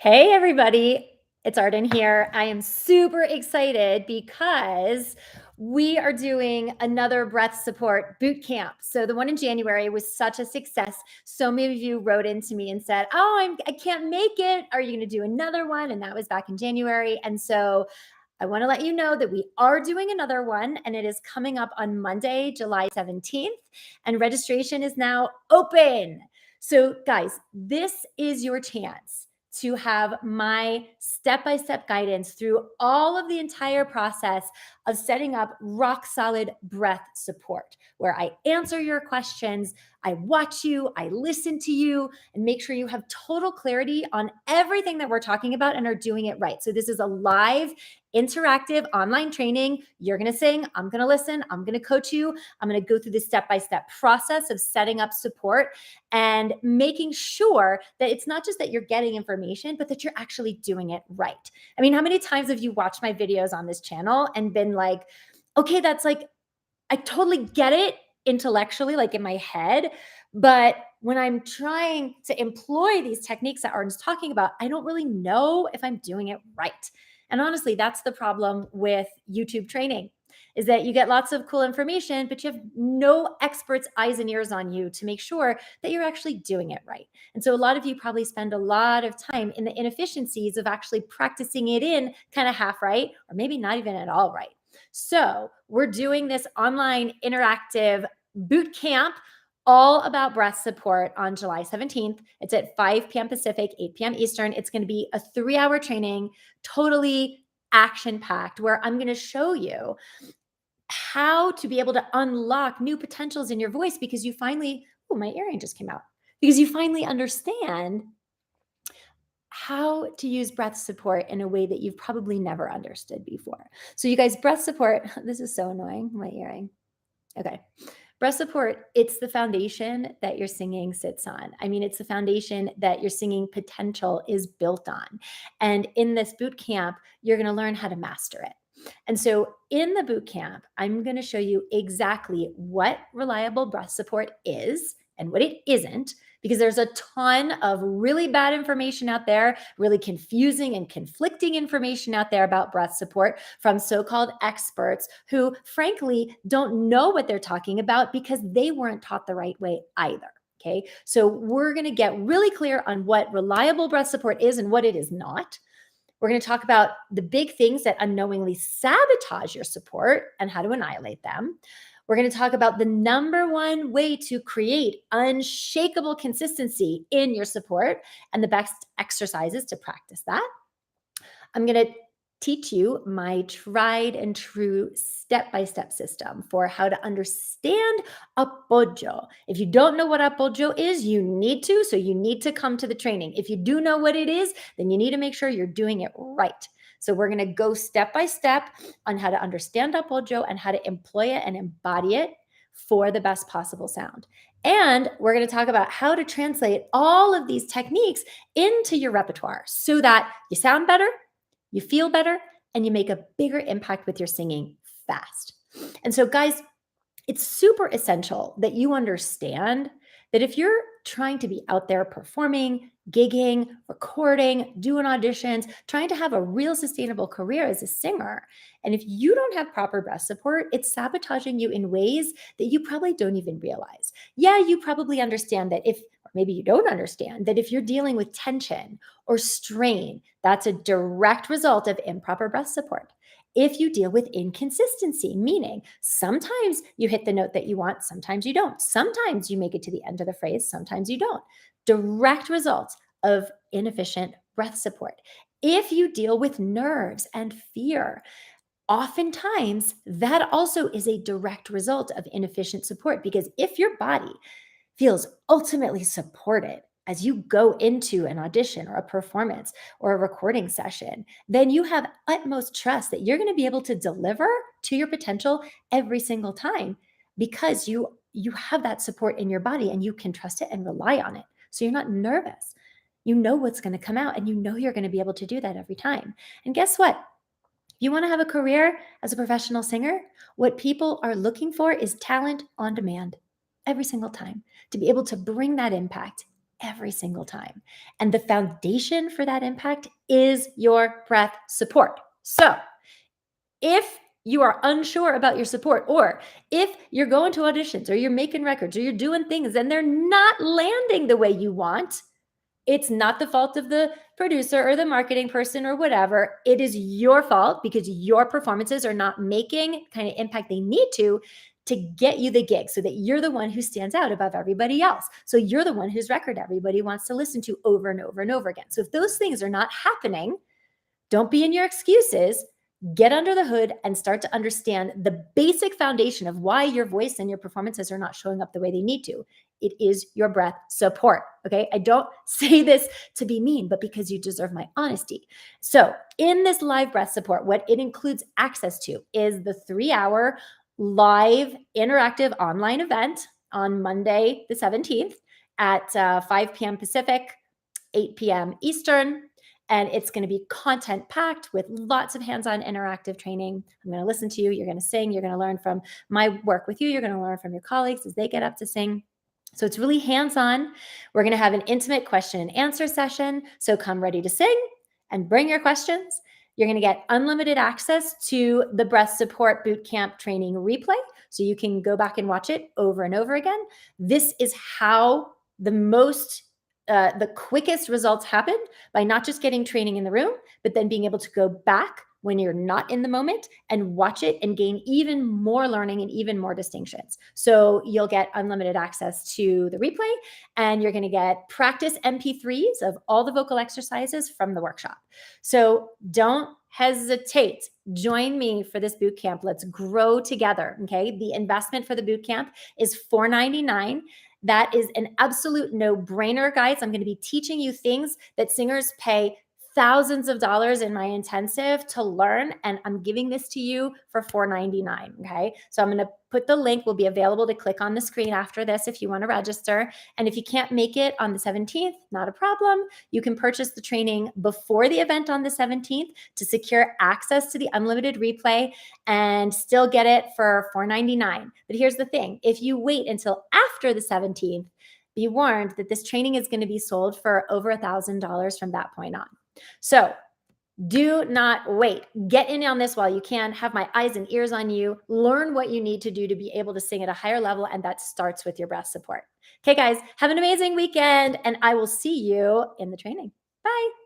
Hey, everybody. It's Arden here. I am super excited because we are doing another breath support boot camp. So the one in January was such a success. So many of you wrote into me and said, "Oh, I can't make it. Are you going to do another one?" And that was back in January. And so I want to let you know that we are doing another one, and it is coming up on Monday, July 17th, and registration is now open. So guys, this is your chance to have my step-by-step guidance through all of the entire process of setting up rock solid breath support, where I answer your questions, I watch you, I listen to you, and make sure you have total clarity on everything that we're talking about and are doing it right. So this is a live, interactive online training. You're going to sing, I'm going to listen, I'm going to coach you. I'm going to go through the step-by-step process of setting up support and making sure that it's not just that you're getting information, but that you're actually doing it right. I mean, how many times have you watched my videos on this channel and been like, okay, that's like, I totally get it intellectually, like in my head, but when I'm trying to employ these techniques that Arden's talking about, I don't really know if I'm doing it right. And honestly, that's the problem with YouTube training, is that you get lots of cool information, but you have no experts' eyes and ears on you to make sure that you're actually doing it right. And so a lot of you probably spend a lot of time in the inefficiencies of actually practicing it in kind of half right, or maybe not even at all right. So we're doing this online interactive boot camp all about breath support on July 17th. It's at 5 p.m. Pacific, 8 p.m. Eastern. It's going to be a 3-hour training, totally action-packed, where I'm going to show you how to be able to unlock new potentials in your voice because you finally, oh, my earring just came out, because you finally understand how to use breath support in a way that you've probably never understood before. So you guys, breath support, this is so annoying, my earring. Okay. Breath support, it's the foundation that your singing sits on. I mean, it's the foundation that your singing potential is built on. And in this boot camp, you're going to learn how to master it. And so in the boot camp, I'm going to show you exactly what reliable breath support is and what it isn't, because there's a ton of really bad information out there, really confusing and conflicting information out there about breath support from so-called experts who frankly don't know what they're talking about because they weren't taught the right way either. Okay. So we're going to get really clear on what reliable breath support is and what it is not. We're going to talk about the big things that unknowingly sabotage your support and how to annihilate them. We're going to talk about the number one way to create unshakable consistency in your support and the best exercises to practice that. I'm going to teach you my tried and true step-by-step system for how to understand apoyo. If you don't know what apoyo is, you need to. So you need to come to the training. If you do know what it is, then you need to make sure you're doing it right. So we're going to go step by step on how to understand apoyo and how to employ it and embody it for the best possible sound. And we're going to talk about how to translate all of these techniques into your repertoire so that you sound better, you feel better, and you make a bigger impact with your singing fast. And so, guys, it's super essential that you understand that if you're trying to be out there performing, gigging, recording, doing auditions, trying to have a real sustainable career as a singer, and if you don't have proper breath support, it's sabotaging you in ways that you probably don't even realize. Yeah, you probably understand that or maybe you don't understand that if you're dealing with tension or strain, that's a direct result of improper breath support. If you deal with inconsistency, meaning sometimes you hit the note that you want, sometimes you don't. Sometimes you make it to the end of the phrase, sometimes you don't. Direct results of inefficient breath support. If you deal with nerves and fear, oftentimes that also is a direct result of inefficient support, because if your body feels ultimately supported as you go into an audition or a performance or a recording session, then you have utmost trust that you're going to be able to deliver to your potential every single time, because you have that support in your body and you can trust it and rely on it. So you're not nervous. You know what's going to come out and you know you're going to be able to do that every time. And guess what? If you want to have a career as a professional singer, what people are looking for is talent on demand every single time, to be able to bring that impact every single time. And the foundation for that impact is your breath support. So if you are unsure about your support, or if you're going to auditions or you're making records or you're doing things and they're not landing the way you want, it's not the fault of the producer or the marketing person or whatever. It is your fault because your performances are not making kind of impact they need to get you the gig, so that you're the one who stands out above everybody else. So you're the one whose record everybody wants to listen to over and over and over again. So if those things are not happening, don't be in your excuses. Get under the hood and start to understand the basic foundation of why your voice and your performances are not showing up the way they need to. It is your breath support. Okay. I don't say this to be mean, but because you deserve my honesty. So in this live breath support, what it includes access to is the 3-hour live interactive online event on Monday, the 17th at 5 p.m. Pacific, 8 p.m. Eastern. And it's going to be content packed with lots of hands-on interactive training. I'm going to listen to you. You're going to sing. You're going to learn from my work with you. You're going to learn from your colleagues as they get up to sing. So it's really hands-on. We're going to have an intimate question and answer session. So come ready to sing and bring your questions. You're going to get unlimited access to the Breath Support Bootcamp training replay. So you can go back and watch it over and over again. This is how the quickest results happen, by not just getting training in the room, but then being able to go back when you're not in the moment and watch it and gain even more learning and even more distinctions. So you'll get unlimited access to the replay, and you're going to get practice MP3s of all the vocal exercises from the workshop. So don't hesitate. Join me for this boot camp. Let's grow together. Okay. The investment for the boot camp is $499. That is an absolute no-brainer, guys. I'm going to be teaching you things that singers pay thousands of dollars in my intensive to learn, and I'm giving this to you for $499, okay? So I'm going to put the link, will be available to click on the screen after this if you want to register. And if you can't make it on the 17th, not a problem. You can purchase the training before the event on the 17th to secure access to the unlimited replay and still get it for $499. But here's the thing. If you wait until after the 17th, be warned that this training is going to be sold for over $1,000 from that point on. So do not wait. Get in on this while you can. Have my eyes and ears on you. Learn what you need to do to be able to sing at a higher level, and that starts with your breath support. Okay, guys, have an amazing weekend, and I will see you in the training. Bye.